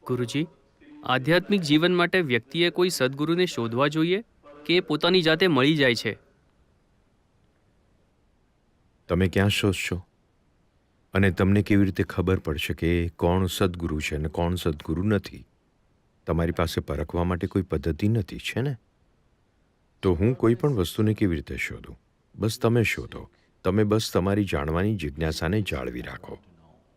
ગુરુજી, આધ્યાત્મિક જીવન માટે વ્યક્તિએ કોઈ સદગુરુને શોધવા જોઈએ કે પોતાની જાતે મળી જાય છે? તમે ક્યાં શોધશો અને તમને કેવી રીતે ખબર પડશે કે કોણ સદગુરુ છે અને કોણ સદગુરુ નથી? તમારી પાસે પરખવા માટે કોઈ પદ્ધતિ નથી, છે ને? તો હું કોઈ પણ વસ્તુને કેવી રીતે શોધું? બસ તમે શોધો. તમે બસ તમારી જાણવાની જિજ્ઞાસાને જાળવી રાખો.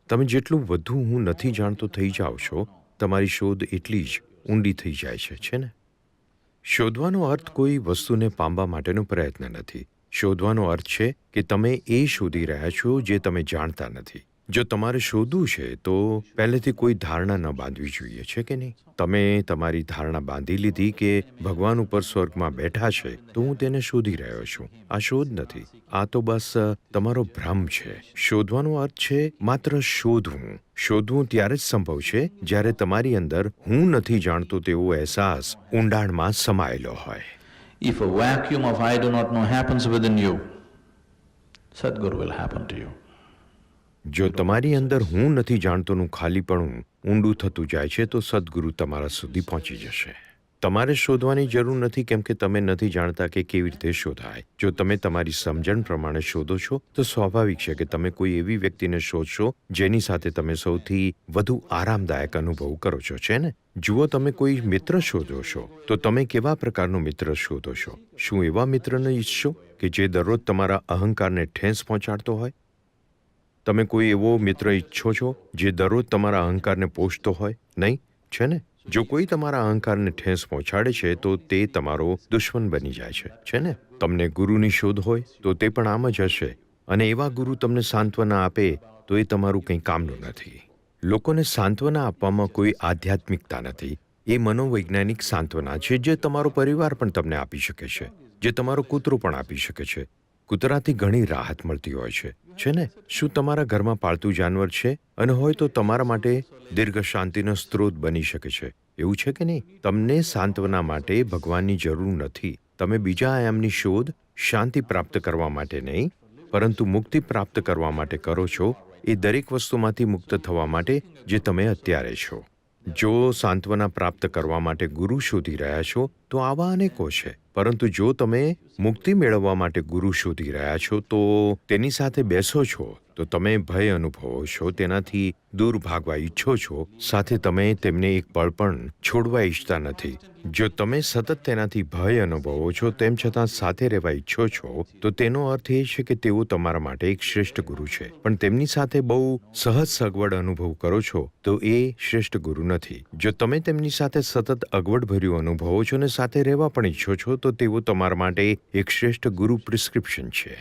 તમે જેટલું વધુ હું નથી જાણતો થઈ જાઓ છો, તમારી શોધ એટલી જ ઊંડી થઈ જાય છે ને? શોધવાનો અર્થ કોઈ વસ્તુને પામવા માટેનો પ્રયત્ન નથી. શોધવાનો અર્થ છે કે તમે એ શોધી રહ્યા છો જે તમે જાણતા નથી. જો તમારે શોધવું છે તો પહેલેથી કોઈ ધારણા ન બાંધવી જોઈએ, છે કે નહીં? તમે તમારી ધારણા બાંધી લીધી કે ભગવાન ઉપર સ્વર્ગમાં બેઠા છે તો હું તેને શોધી રહ્યો છું. આ શોધ નથી. આ તો બસ તમારો ભ્રમ છે. શોધવાનો અર્થ છે માત્ર શોધવું. શોધવું ત્યારે જ સંભવ છે જ્યારે તમારી અંદર હું નથી જાણતો તેવો અહેસાસ ઊંડાણમાં સમાયેલો હોય. If a vacuum of I do not know happens within you, Sadguru will happen to you. જો તમારી અંદર હું નથી જાણતોનું ખાલીપણું ઊંડું થતું જાય છે તો સદગુરુ તમારા સુધી પહોંચી જશે. તમારે શોધવાની જરૂર નથી કેમ કે તમે નથી જાણતા કે કેવી રીતે શોધાય. જો તમે તમારી સમજણ પ્રમાણે શોધો છો તો સ્વાભાવિક છે કે તમે કોઈ એવી વ્યક્તિને શોધશો જેની સાથે તમે સૌથી વધુ આરામદાયક અનુભવ કરો છો, છે ને? જુઓ, તમે કોઈ મિત્ર શોધો છો તો તમે કેવા પ્રકારનો મિત્ર શોધો છો? શું એવા મિત્રને ઈચ્છશો કે જે દરરોજ તમારા અહંકારને ઠેંસ પહોંચાડતો હોય? તમે કોઈ એવો મિત્ર ઈચ્છો છો જે દરરોજ તમારા અહંકારને પોષતો હોય? નહીં, છે ને? જો કોઈ તમારા અહંકારને ઠેંસ પહોંચાડે છે તો તે તમારો દુશ્મન બની જાય છે ને? તમને ગુરુની શોધ હોય તો તે પણ આમ જ હશે, અને એવા ગુરુ તમને સાંત્વના આપે તો એ તમારું કંઈ કામનું નથી. લોકોને સાંત્વના આપવામાં કોઈ આધ્યાત્મિકતા નથી. એ મનોવૈજ્ઞાનિક સાંત્વના છે જે તમારો પરિવાર પણ તમને આપી શકે છે, જે તમારો કૂતરો પણ આપી શકે છે. કૂતરાથી ઘણી રાહત મળતી હોય છે ને? શું તમારા ઘરમાં પાળતું જાનવર છે અને હોય તો તમારા માટે દીર્ઘ શાંતિનો સ્ત્રોત બની શકે છે, એવું છે કે નહીં? તમને સાંત્વના માટે ભગવાનની જરૂર નથી. તમે બીજા આયામની શોધ શાંતિ પ્રાપ્ત કરવા માટે નહીં પરંતુ મુક્તિ પ્રાપ્ત કરવા માટે કરો છો, એ દરેક વસ્તુમાંથી મુક્ત થવા માટે જે તમે અત્યારે છો. જો સાંત્વના પ્રાપ્ત કરવા માટે ગુરુ શોધી રહ્યા છો તો આવા અનેકો છે, પરંતુ જો તમે મુક્તિ મેળવવા માટે ગુરુ શોધી રહ્યા છો તો તેની સાથે બેસો છો તો તમે ભય અનુભવો છો, તેનાથી દૂર ભાગવા ઈચ્છો છો, સાથે તમે તેમને એક પળ પણ છોડવા ઈચ્છતા નથી. જો તમે સતત તેનાથી ભય અનુભવો છો તેમ છતાં સાથે રહેવા ઈચ્છો છો તો તેનો અર્થ એ છે કે તેઓ તમારા માટે એક શ્રેષ્ઠ ગુરુ છે, પણ તેમની સાથે બહુ સહજ સગવડ અનુભવ કરો છો તો એ શ્રેષ્ઠ ગુરુ નથી. જો તમે તેમની સાથે સતત અગવડભર્યું અનુભવો છો અને સાથે રહેવા પણ ઈચ્છો છો તો તેઓ તમારા માટે એક શ્રેષ્ઠ ગુરુ પ્રિસ્ક્રિપ્શન છે.